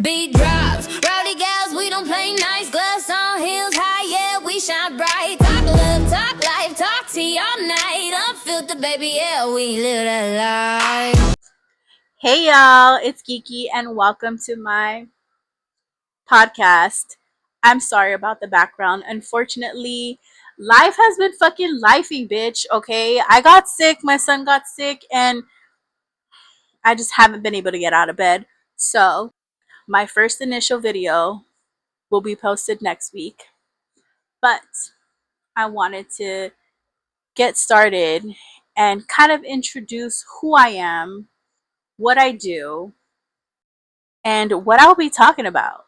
Beat drops, rowdy gals, we don't play nice. Glass on heels, high, yeah, we shine bright. Talk love, talk life, talk tea all night. Unfiltered, baby, yeah, we live that life. Hey y'all, it's Kiki and welcome to my podcast. I'm sorry about the background. Unfortunately, life has been fucking lifing, bitch, okay? I got sick, my son got sick, and I just haven't been able to get out of bed. So, my first initial video will be posted next week, but I wanted to get started and kind of introduce who I am, what I do, and what I'll be talking about.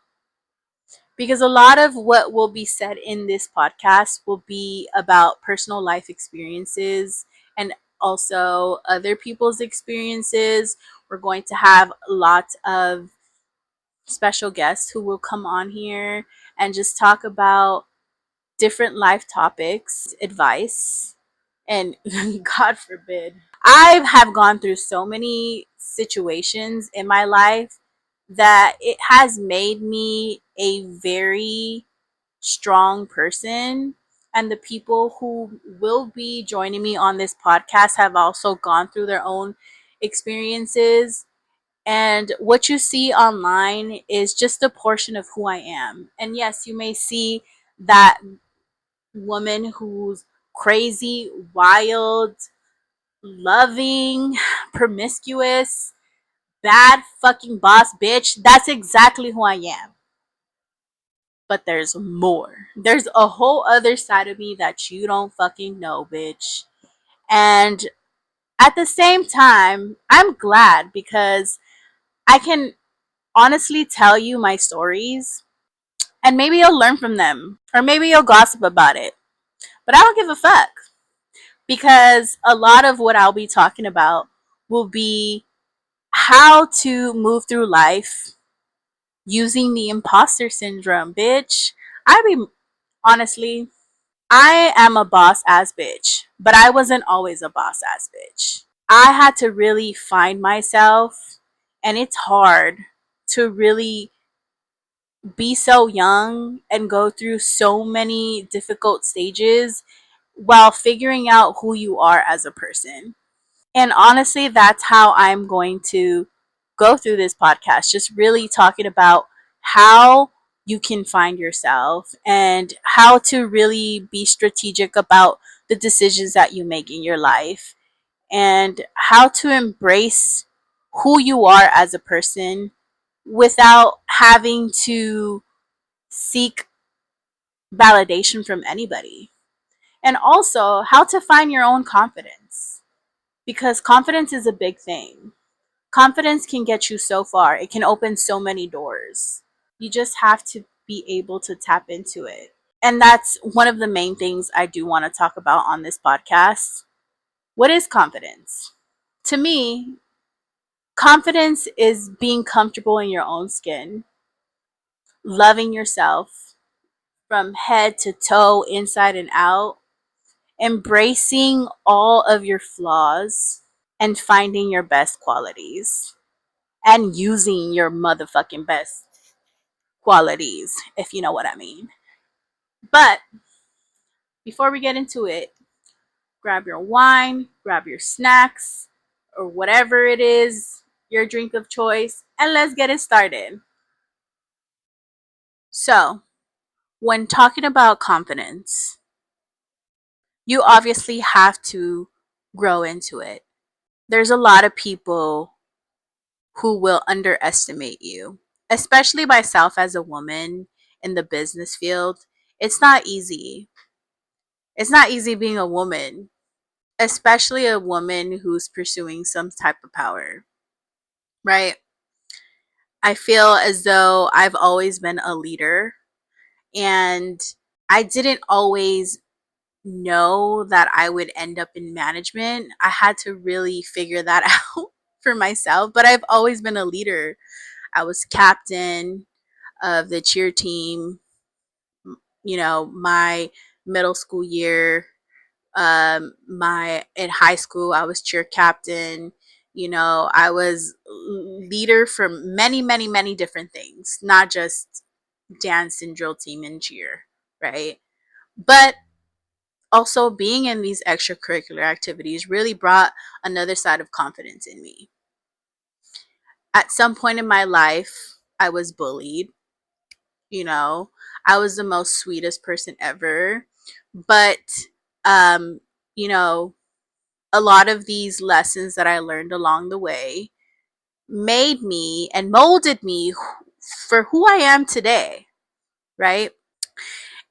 Because a lot of what will be said in this podcast will be about personal life experiences and also other people's experiences. We're going to have lots of special guests who will come on here and just talk about different life topics, advice, and God forbid. I have gone through so many situations in my life that it has made me a very strong person. And the people who will be joining me on this podcast have also gone through their own experiences. And what you see online is just a portion of who I am. And yes, you may see that woman who's crazy, wild, loving, promiscuous, bad fucking boss bitch. That's exactly who I am. But there's more. There's a whole other side of me that you don't fucking know, bitch. And at the same time, I'm glad because I can honestly tell you my stories and maybe you'll learn from them or maybe you'll gossip about it. But I don't give a fuck because a lot of what I'll be talking about will be how to move through life using the imposter syndrome, bitch. I be honestly, I am a boss ass bitch, but I wasn't always a boss ass bitch. I had to really find myself, and it's hard to really be so young and go through so many difficult stages while figuring out who you are as a person. And honestly, that's how I'm going to go through this podcast, just really talking about how you can find yourself and how to really be strategic about the decisions that you make in your life and how to embrace who you are as a person without having to seek validation from anybody. And also, how to find your own confidence because confidence is a big thing. Confidence can get you so far. It can open so many doors. You just have to be able to tap into it. And that's one of the main things I do want to talk about on this podcast. What is confidence? To me, confidence is being comfortable in your own skin, loving yourself from head to toe, inside and out, embracing all of your flaws, and finding your best qualities and using your motherfucking best qualities, if you know what I mean. But before we get into it, grab your wine, grab your snacks, or whatever it is, your drink of choice, and let's get it started. So, when talking about confidence, you obviously have to grow into it. There's a lot of people who will underestimate you, especially myself as a woman in the business field. It's not easy. It's not easy being a woman, especially a woman who's pursuing some type of power, right? I feel as though I've always been a leader and I didn't always know that I would end up in management. I had to really figure that out for myself, but I've always been a leader. I was captain of the cheer team, my middle school year. My in high school I was cheer captain. You know, I was leader for many, many, many different things, not just dance and drill team and cheer, right? But also being in these extracurricular activities really brought another side of confidence in me. At some point in my life, I was bullied. You know, I was the most sweetest person ever. But, um, you know, a lot of these lessons that I learned along the way made me and molded me for who I am today, right?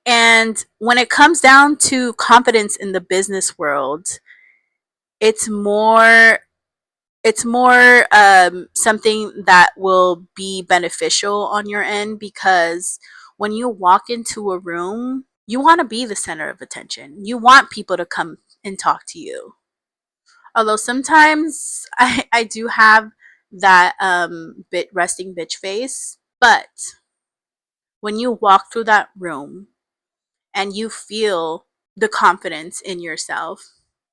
And when it comes down to confidence in the business world, it's more something that will be beneficial on your end, because when you walk into a room, you want to be the center of attention. You want people to come and talk to you. Although sometimes I do have that bit resting bitch face, but when you walk through that room and you feel the confidence in yourself,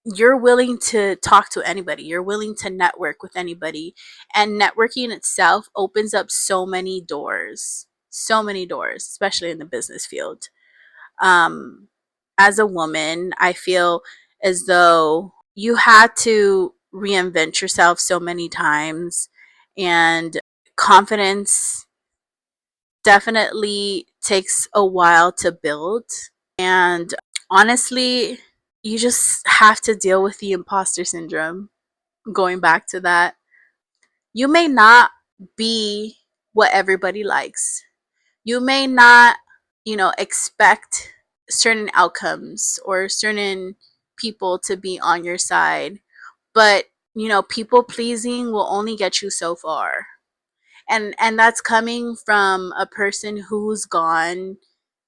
you're willing to talk to anybody. You're willing to network with anybody. And networking itself opens up so many doors. So many doors, especially in the business field. Um, as a woman, I feel as though you had to reinvent yourself so many times, and confidence definitely takes a while to build. And honestly, you just have to deal with the imposter syndrome. Going back to that, you may not be what everybody likes. You may not, expect certain outcomes or certain people to be on your side, but people pleasing will only get you so far. And that's coming from a person who's gone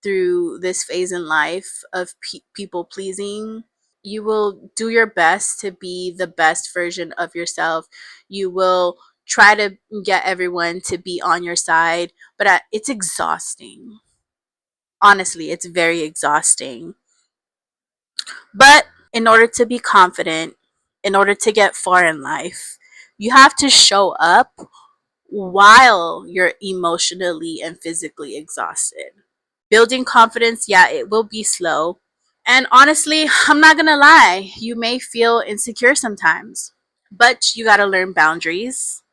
through this phase in life of people pleasing. You will do your best to be the best version of yourself. You will try to get everyone to be on your side, but it's exhausting. Honestly, it's very exhausting. But in order to be confident, in order to get far in life, you have to show up while you're emotionally and physically exhausted. Building confidence, yeah, it will be slow. And honestly, I'm not gonna lie, you may feel insecure sometimes, but you gotta learn boundaries.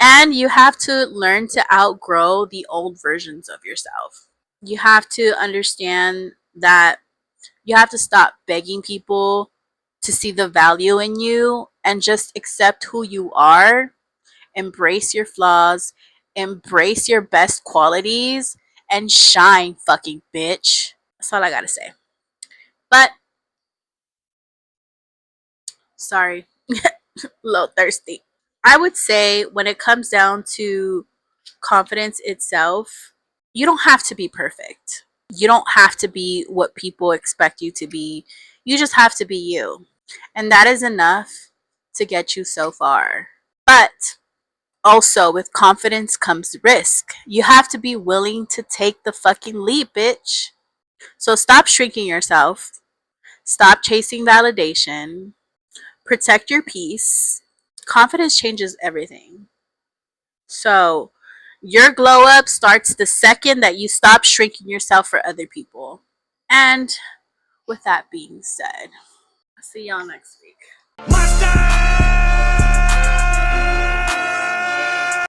And you have to learn to outgrow the old versions of yourself. You have to understand that you have to stop begging people to see the value in you and just accept who you are. Embrace your flaws, embrace your best qualities, and shine, fucking bitch. That's all I gotta say. But, sorry, a little thirsty. I would say when it comes down to confidence itself, you don't have to be perfect. You don't have to be what people expect you to be. You just have to be you. And that is enough to get you so far. But also, with confidence comes risk. You have to be willing to take the fucking leap, bitch. So stop shrinking yourself. Stop chasing validation. Protect your peace. Confidence changes everything. So your glow up starts the second that you stop shrinking yourself for other people. And with that being said, I'll see y'all next week. Monster!